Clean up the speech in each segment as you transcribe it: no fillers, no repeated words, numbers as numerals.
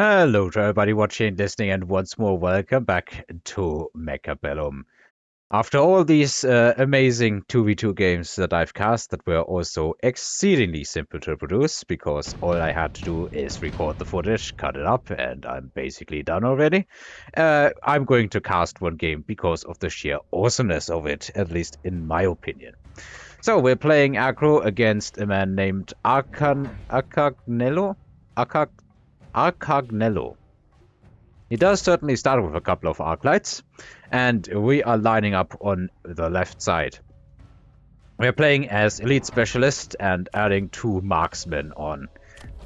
Hello to everybody watching, listening, and once more welcome back to Mechabellum. After all these amazing 2v2 games that I've cast that were also exceedingly simple to produce, because all I had to do is record the footage, cut it up, and I'm basically done already, I'm going to cast one game because of the sheer awesomeness of it, at least in my opinion. So we're playing Aggro against a man named Arcagnello? Arcagnello. He does certainly start with a couple of arc lights, and we are lining up on the left side. We're playing as Elite Specialist and adding 2 marksmen on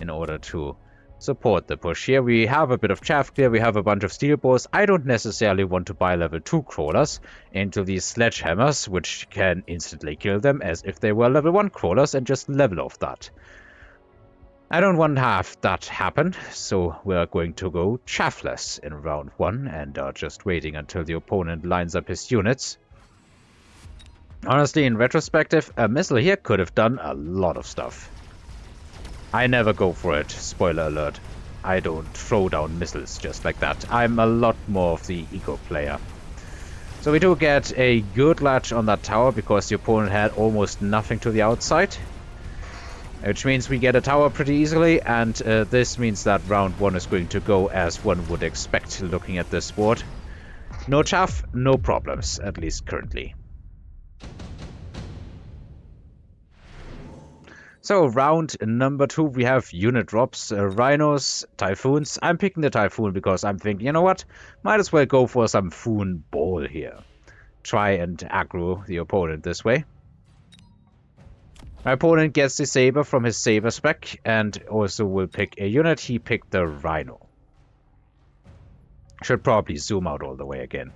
in order to support the push here. We have a bit of chaff clear, we have a bunch of steel balls. I don't necessarily want to buy level 2 crawlers into these sledgehammers, which can instantly kill them as if they were level 1 crawlers and just level off that. I don't want to have that happen, so we're going to go chaffless in round 1 and are just waiting until the opponent lines up his units. Honestly, in retrospective, a missile here could have done a lot of stuff. I never go for it, spoiler alert. I don't throw down missiles just like that. I'm a lot more of the eco player. So we do get a good latch on that tower because the opponent had almost nothing to the outside. Which means we get a tower pretty easily, and this means that round 1 is going to go as one would expect looking at this board. No chaff, no problems, at least currently. So round number 2, we have unit drops, rhinos, typhoons. I'm picking the typhoon because I'm thinking, you know what, might as well go for some foon ball here. Try and aggro the opponent this way. My opponent gets the saber from his saber spec and also will pick a unit. He picked the rhino. Should probably zoom out all the way again.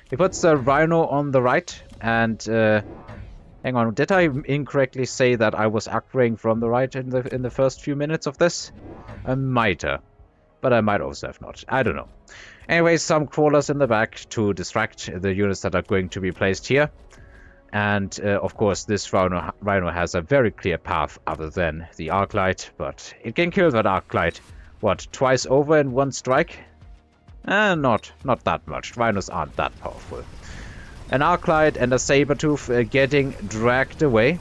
He puts the rhino on the right and hang on, did I incorrectly say that I was aggroing from the right in the first few minutes of this? I might have, but I might also have not. I don't know. Anyway, some crawlers in the back to distract the units that are going to be placed here. And, of course, this rhino has a very clear path other than the arc light, but it can kill that arc light, what, twice over in one strike? Not that much. Rhinos aren't that powerful. An arc light and a saber tooth getting dragged away.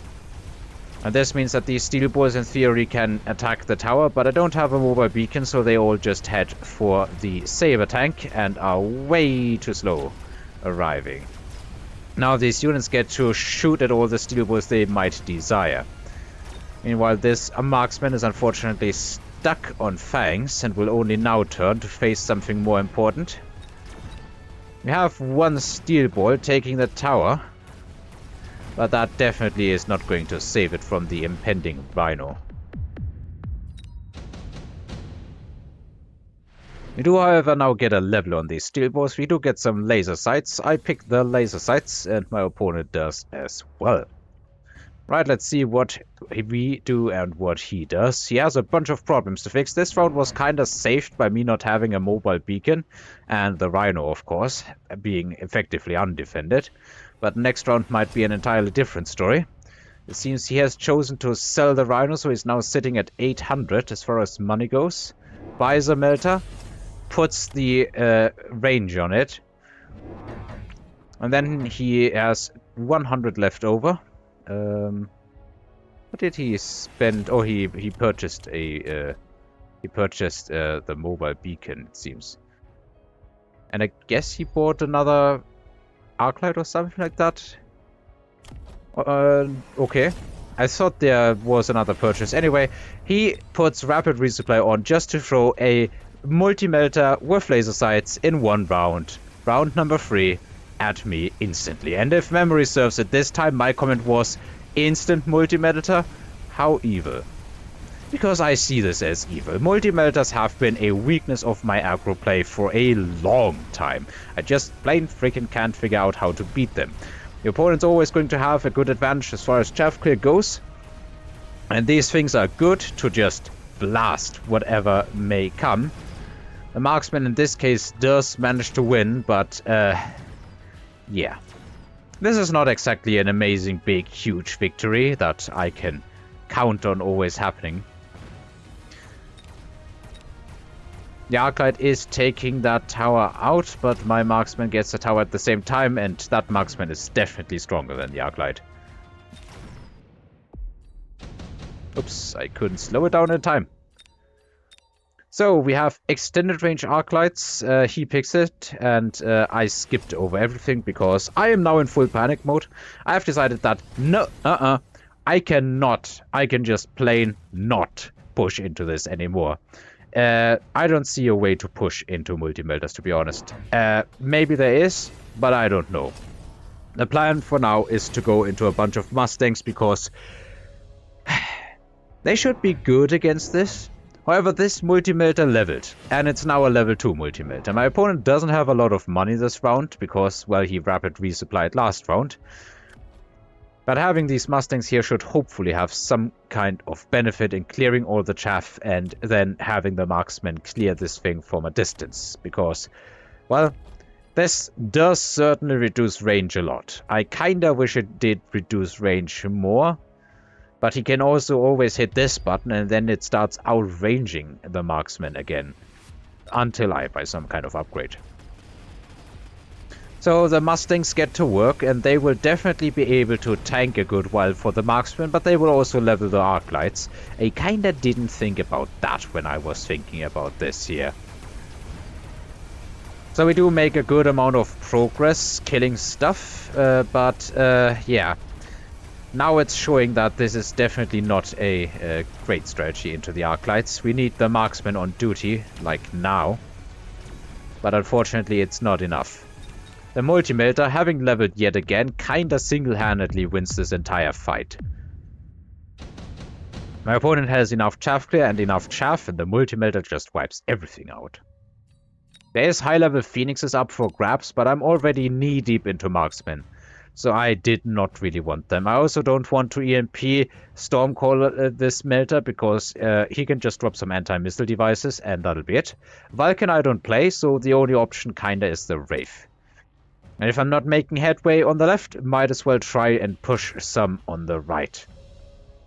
And this means that these steel balls in theory can attack the tower, but I don't have a mobile beacon, so they all just head for the saber tank and are way too slow arriving. Now these units get to shoot at all the steel balls they might desire. Meanwhile, this marksman is unfortunately stuck on fangs and will only now turn to face something more important. We have one steel ball taking the tower, but that definitely is not going to save it from the impending rhino. We do, however, now get a level on these steel balls. We do get some laser sights. I pick the laser sights, and my opponent does as well. Right, let's see what we do and what he does. He has a bunch of problems to fix. This round was kind of saved by me not having a mobile beacon, and the rhino, of course, being effectively undefended. But next round might be an entirely different story. It seems he has chosen to sell the rhino, so he's now sitting at 800 as far as money goes. Buys a melter. Puts the range on it, and then he has 100 left over. What did he spend? Oh, he purchased the mobile beacon, it seems, and I guess he bought another arc light or something like that. Okay. I thought there was another purchase. Anyway, he puts rapid resupply on just to throw a Multimelter with laser sights in one round. Round number 3 at me instantly. And if memory serves at this time, my comment was instant Multimelter? How evil? Because I see this as evil. Multimelters have been a weakness of my aggro play for a long time. I just plain freaking can't figure out how to beat them. The opponent's always going to have a good advantage as far as chaff clear goes. And these things are good to just blast whatever may come. The marksman in this case does manage to win, but yeah. This is not exactly an amazing, big, huge victory that I can count on always happening. The Arclight is taking that tower out, but my marksman gets the tower at the same time, and that marksman is definitely stronger than the Arclight. Oops, I couldn't slow it down in time. So we have extended range Arclights. He picks it, and I skipped over everything because I am now in full panic mode. I have decided that no, I can just plain not push into this anymore. I don't see a way to push into Multimelters, to be honest. Maybe there is, but I don't know. The plan for now is to go into a bunch of Mustangs because they should be good against this. However, this Multimelter leveled, and it's now a level 2 Multimelter. My opponent doesn't have a lot of money this round because, well, he rapid resupplied last round. But having these Mustangs here should hopefully have some kind of benefit in clearing all the chaff and then having the marksman clear this thing from a distance. Because, well, this does certainly reduce range a lot. I kinda wish it did reduce range more. But he can also always hit this button and then it starts outranging the marksman again. Until I buy some kind of upgrade. So the Mustangs get to work, and they will definitely be able to tank a good while for the marksman, but they will also level the Arclights. I kinda didn't think about that when I was thinking about this here. So we do make a good amount of progress killing stuff, but yeah. Now it's showing that this is definitely not a great strategy into the Arclights. We need the marksman on duty, like now. But unfortunately it's not enough. The Multimelter, having leveled yet again, kinda single-handedly wins this entire fight. My opponent has enough chaff clear and enough chaff, and the Multimelter just wipes everything out. There is high-level Phoenixes up for grabs, but I'm already knee-deep into marksmen. So I did not really want them. I also don't want to EMP Stormcaller this Melter, because he can just drop some anti-missile devices, and that'll be it. Vulcan I don't play, so the only option kinda is the Wraith. And if I'm not making headway on the left, might as well try and push some on the right.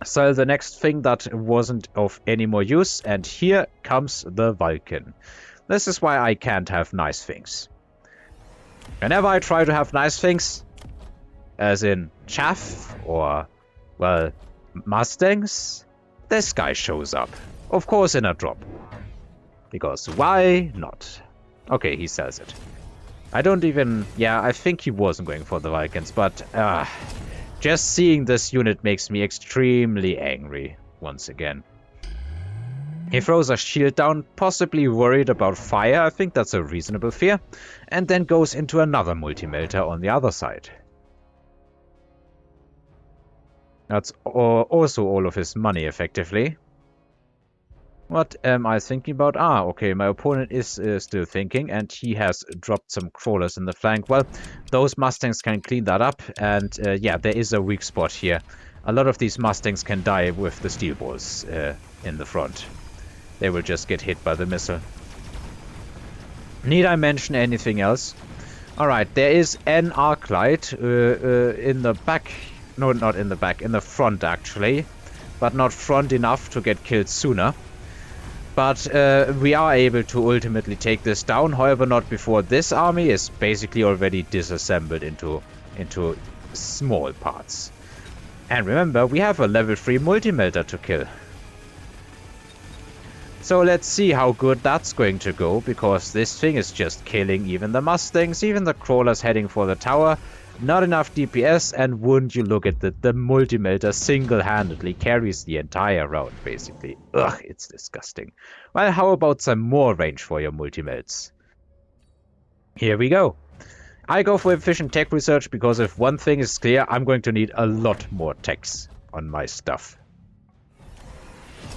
So the next thing that wasn't of any more use, and here comes the Vulcan. This is why I can't have nice things. Whenever I try to have nice things, as in chaff or, well, Mustangs, this guy shows up. Of course in a drop. Because why not? Okay, he sells it. I don't even... Yeah, I think he wasn't going for the Vulcans, but just seeing this unit makes me extremely angry once again. He throws a shield down, possibly worried about fire, I think that's a reasonable fear, and then goes into another Multimelter on the other side. That's also all of his money, effectively. What am I thinking about? Ah, okay, my opponent is still thinking, and he has dropped some crawlers in the flank. Well, those Mustangs can clean that up, and yeah, there is a weak spot here. A lot of these Mustangs can die with the steel balls in the front. They will just get hit by the missile. Need I mention anything else? Alright, there is an Arclight in the back. No, not in the back, in the front actually. But not front enough to get killed sooner. But we are able to ultimately take this down, however not before this army is basically already disassembled into small parts. And remember, we have a level 3 Multimelter to kill. So let's see how good that's going to go, because this thing is just killing even the Mustangs, even the crawlers heading for the tower. Not enough DPS, and wouldn't you look at it, the Multimelter single-handedly carries the entire round, basically. Ugh, it's disgusting. Well, how about some more range for your Multimelts? Here we go. I go for efficient tech research, because if one thing is clear, I'm going to need a lot more techs on my stuff.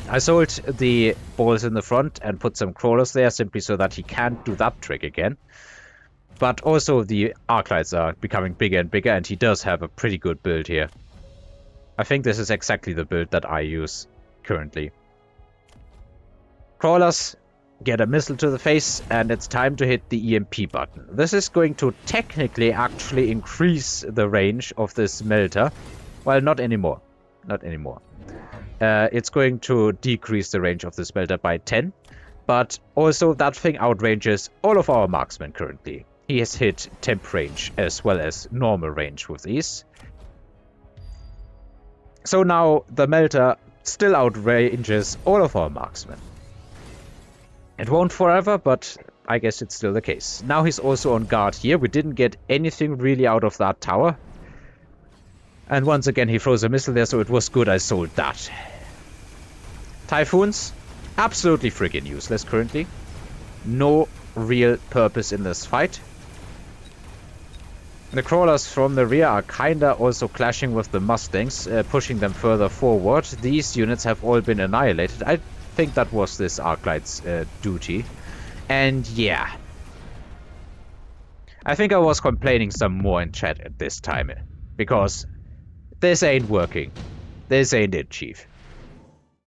I sold the balls in the front and put some crawlers there, simply so that he can't do that trick again. But also the Arclights are becoming bigger and bigger, and he does have a pretty good build here. I think this is exactly the build that I use currently. Crawlers get a missile to the face, and it's time to hit the EMP button. This is going to technically actually increase the range of this melter. Well, not anymore. Not anymore. It's going to decrease the range of this melter by 10. But also that thing outranges all of our marksmen currently. He has hit temp range as well as normal range with these. So now the Melter still outranges all of our marksmen. It won't forever, but I guess it's still the case. Now he's also on guard here. We didn't get anything really out of that tower. And once again he throws a missile there, so it was good I sold that. Typhoons, absolutely freaking useless currently. No real purpose in this fight. The crawlers from the rear are kinda also clashing with the Mustangs, pushing them further forward. These units have all been annihilated. I think that was this Arclight's duty. And yeah. I think I was complaining some more in chat at this time. Because this ain't working. This ain't it, Chief.